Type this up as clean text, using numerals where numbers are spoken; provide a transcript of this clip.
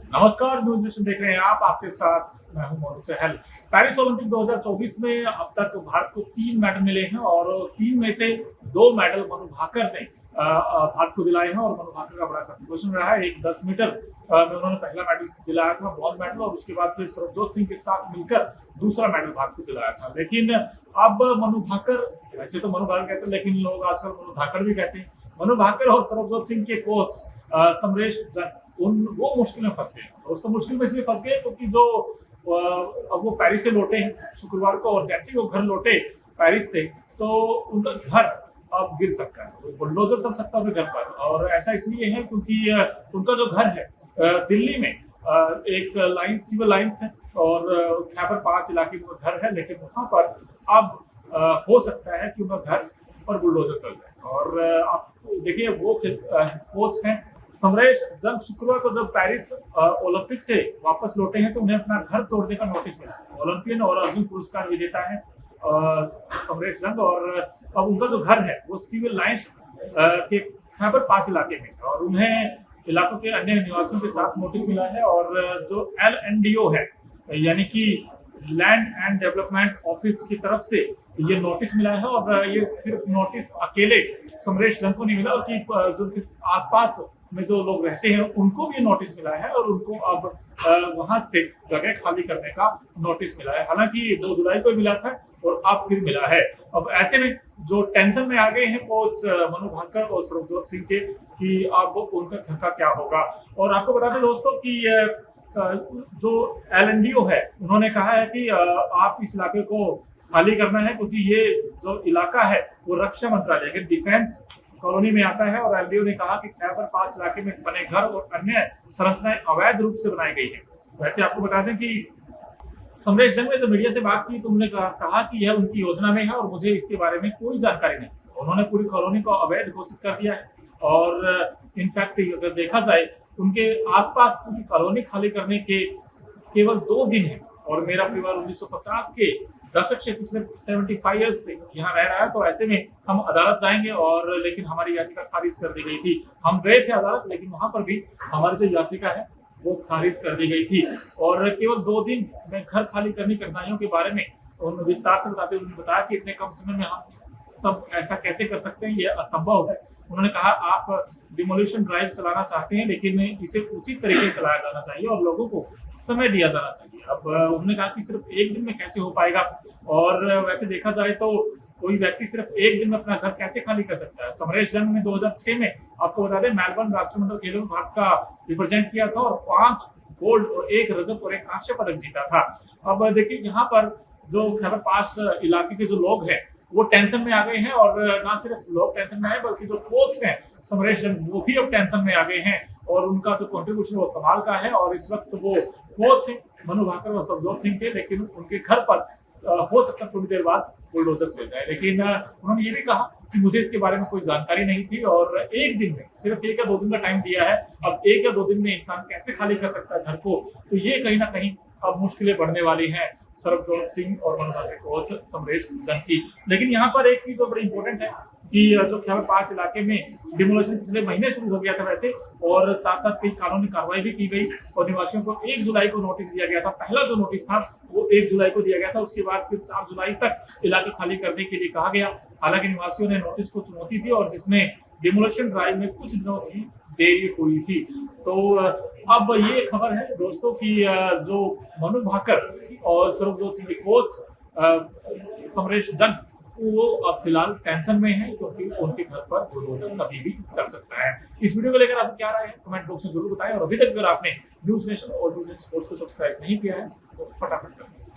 नमस्कार, news nation देख रहे हैं आप। आपके साथ मैं हूं मोनू चहल। पेरिस ओलंपिक 2024 में अब तक भारत को 3 मेडल मिले हैं और 3 में से 2 मेडल मनु भाकर ने भारत को दिलाए हैं और मनु भाकर का बड़ा कंट्रीब्यूशन रहा है। एक 10 मीटर में उन्होंने पहला मेडल दिलाया था, ब्रॉन्ज मेडल, और उसके बाद फिर सरबजोत सिंह के साथ मिलकर दूसरा मेडल भारत को दिलाया था। लेकिन अब मनु भाकर, वैसे तो मनु भाकर कहते हैं लेकिन लोग आजकल मनु भाकर भी कहते हैं। मनु भाकर और सरबजोत सिंह के कोच समरेश जंग वो मुश्किल में फंस गए। दोस्तों, मुश्किल में इसलिए फंस गए क्योंकि जो अब वो पेरिस से लौटे हैं शुक्रवार को, और जैसे ही वो घर लौटे पेरिस से तो उनका घर अब गिर सकता है, बुलडोजर चल सकता है उनके घर पर। और ऐसा इसलिए है क्योंकि उनका जो घर है दिल्ली में, एक लाइन सिविल लाइन्स है और खैबर पास इलाके में घर है, लेकिन वहां पर अब हो सकता है कि उनका घर पर बुलडोजर चल जाए। और आप देखिए, वो कोच हैं समरेश जंग। शुक्रवार को जब पेरिस ओलंपिक से वापस लौटे हैं तो उन्हें अपना घर तोड़ने का नोटिस मिला। ओलंपियन और अर्जुन पुरस्कार विजेता है समरेश जंग, और अब उनका जो घर है वो सिविल लाइन्स के खैबर पास इलाके में, और उन्हें इलाकों के अन्य निवासियों के साथ नोटिस मिला है। और जो LNDO है, यानी कि लैंड एंड डेवलपमेंट ऑफिस की तरफ से ये नोटिस मिला है। और ये सिर्फ नोटिस अकेले समरेश जंग को नहीं मिला, बल्कि जो आसपास में जो लोग रहते हैं उनको भी नोटिस मिला है, और उनको अब वहां से जगह खाली करने का नोटिस मिला है। हालांकि 2 जुलाई को मिला था और अब फिर मिला है। अब ऐसे में जो टेंशन में आ गए हैं कोच मनु भाकर और सरबजोत सिंह के कि अब उनका घर का क्या होगा। और आपको बता दें दोस्तों कि जो LNDO है उन्होंने कहा है कि आप इस इलाके को खाली करना है, क्योंकि ये जो इलाका है वो रक्षा मंत्रालय के डिफेंस कॉलोनी में आता है। और LNDO ने कहा कि खैबर पास इलाके में बने घर और अन्य संरचनाएं अवैध रूप से बनाई गई है। वैसे आपको बता दें कि समरेश जंग ने जब मीडिया से बात की तो उन्होंने कहा कि यह उनकी योजना में है और मुझे इसके बारे में कोई जानकारी नहीं। उन्होंने पूरी कॉलोनी को अवैध घोषित कर दिया है। और इनफैक्ट अगर देखा जाए, उनके आसपास पूरी कॉलोनी खाली करने के केवल 2 दिन है। और मेरा परिवार 1950 के दशक से पिछले 75 ईयर्स से यहाँ रह रहा है, तो ऐसे में हम अदालत जाएंगे। और लेकिन हमारी याचिका खारिज कर दी गई थी। हम गए थे अदालत, लेकिन वहां पर भी हमारी जो याचिका है वो खारिज कर दी गई थी। और केवल 2 दिन में घर खाली करने की कठिनाइयों के बारे में उन्होंने विस्तार से बताते हुए उन्होंने बताया कि इतने कम समय में हम सब ऐसा कैसे कर सकते हैं, यह असंभव है। उन्होंने कहा, आप डिमोलिशन ड्राइव चलाना चाहते हैं, लेकिन इसे उचित तरीके से चलाया जाना चाहिए और लोगों को समय दिया जाना चाहिए। अब उन्होंने कहा कि सिर्फ 1 दिन में कैसे हो पाएगा। और वैसे देखा जाए तो कोई व्यक्ति सिर्फ 1 दिन में अपना घर कैसे खाली कर सकता है। समरेश जंग ने 2006 में, आपको बता दें, मेलबर्न राष्ट्रमंडल खेलों में भारत का रिप्रेजेंट किया था और 5 गोल्ड और 1 रजत और 1 कांस्य पदक जीता था। अब देखिए, यहाँ पर जो खैबर पास इलाके के जो लोग हैं वो टेंशन में आ गए हैं। और ना सिर्फ लोग टेंशन में आए, बल्कि जो कोच हैं समरेश जंग वो भी अब टेंशन में आ गए हैं। और उनका जो कंट्रीब्यूशन वो कमाल का है। और इस वक्त वो कोच है मनु भाकर और सरबजोत सिंह के, लेकिन उनके घर पर हो सकता है थोड़ी देर बाद बुलडोजर चल जाए। लेकिन उन्होंने ये भी कहा कि मुझे इसके बारे में कोई जानकारी नहीं थी, और 1 दिन में, सिर्फ 1 या 2 दिन का टाइम दिया है। अब 1 या 2 दिन में इंसान कैसे खाली कर सकता है घर को, तो ये कहीं ना कहीं अब मुश्किलें बढ़ने वाली हैं सरबजोत सिंह और मनु भाकर कोच समरेश जंग की। लेकिन यहाँ पर एक चीज और बड़ी इंपॉर्टेंट है कि जो खैबर पास इलाके में डिमोलिशन पिछले महीने शुरू हो गया था वैसे, और साथ साथ कई कानूनी कार्रवाई भी की गई और निवासियों को 1 जुलाई को नोटिस दिया गया था। पहला जो नोटिस था वो 1 जुलाई को दिया गया था। उसके बाद फिर 4 जुलाई तक इलाके खाली करने के लिए कहा गया। हालांकि निवासियों ने नोटिस को चुनौती दी और जिसमें डिमोलिशन ड्राइव में कुछ दिनों की देरी हुई थी। तो अब ये खबर है दोस्तों कि जो मनु भाकर और सरबजोत सिंह के कोच समरेश जंग वो अब फिलहाल टेंशन में है, क्योंकि उनके घर पर बुलडोजर कभी भी चल सकता है। इस वीडियो को लेकर आप क्या राय है कमेंट बॉक्स में जरूर बताएं। और अभी तक अगर आपने न्यूज नेशन और न्यूज नेशन स्पोर्ट्स को सब्सक्राइब नहीं किया है तो फटाफट करें।